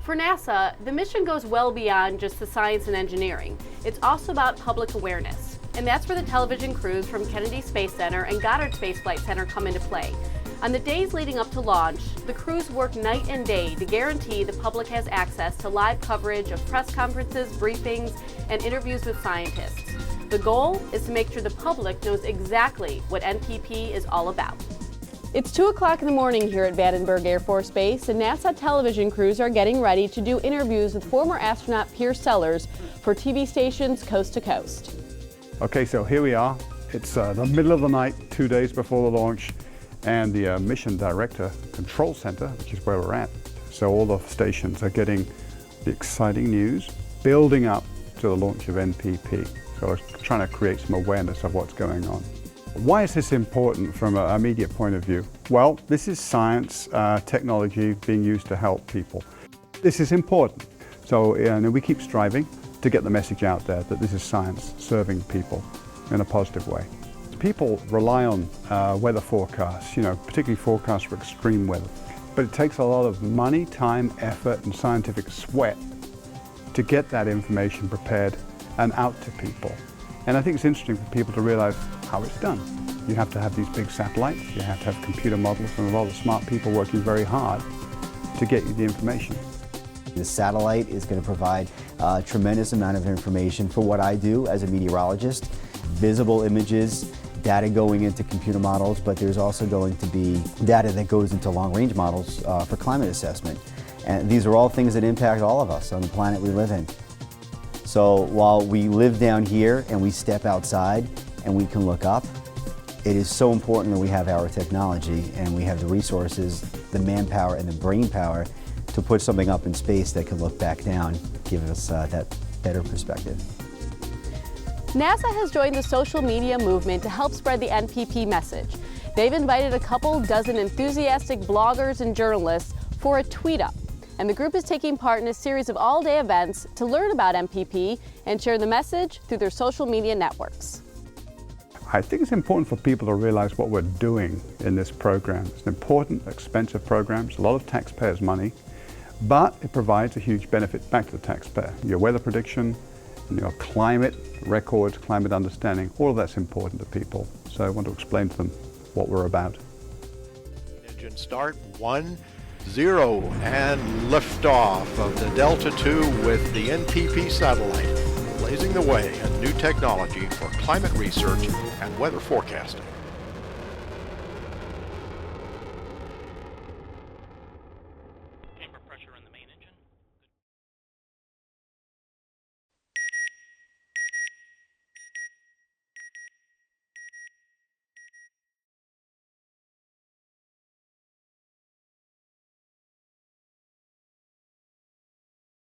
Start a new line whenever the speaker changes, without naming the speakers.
For NASA, the mission goes well beyond just the science and engineering. It's also about public awareness. And that's where the television crews from Kennedy Space Center and Goddard Space Flight Center come into play. On the days leading up to launch, the crews work night and day to guarantee the public has access to live coverage of press conferences, briefings, and interviews with scientists. The goal is to make sure the public knows exactly what NPP is all about. It's 2 o'clock in the morning here at Vandenberg Air Force Base, and NASA television crews are getting ready to do interviews with former astronaut Pierce Sellers for TV stations coast to coast.
Okay, so here we are. It's the middle of the night, 2 days before the launch, and the Mission Director Control Center, which is where we're at. So all the stations are getting the exciting news, building up to the launch of NPP. So we're trying to create some awareness of what's going on. Why is this important from an immediate point of view? Well, this is science, technology being used to help people. This is important. So we keep striving to get the message out there that this is science serving people in a positive way. People rely on weather forecasts, particularly forecasts for extreme weather. But it takes a lot of money, time, effort, and scientific sweat to get that information prepared and out to people. And I think it's interesting for people to realize how it's done. You have to have these big satellites, you have to have computer models, and a lot of smart people working very hard to get you the information.
The satellite is going to provide a tremendous amount of information for what I do as a meteorologist. Visible images, data going into computer models, but there's also going to be data that goes into long-range models for climate assessment. And these are all things that impact all of us on the planet we live in. So while we live down here and we step outside and we can look up, it is so important that we have our technology and we have the resources, the manpower and the brain power to put something up in space that can look back down, give us that better perspective.
NASA has joined the social media movement to help spread the NPP message. They've invited a couple dozen enthusiastic bloggers and journalists for a tweet-up. And the group is taking part in a series of all-day events to learn about NPP and share the message through their social media networks.
I think it's important for people to realize what we're doing in this program. It's an important, expensive program. It's a lot of taxpayers' money, but it provides a huge benefit back to the taxpayer. Your weather prediction, your climate records, climate understanding, all of that's important to people. So I want to explain to them what we're about.
Engine start, 1, 0, and liftoff of the Delta II with the NPP satellite, blazing the way in new technology for climate research and weather forecasting.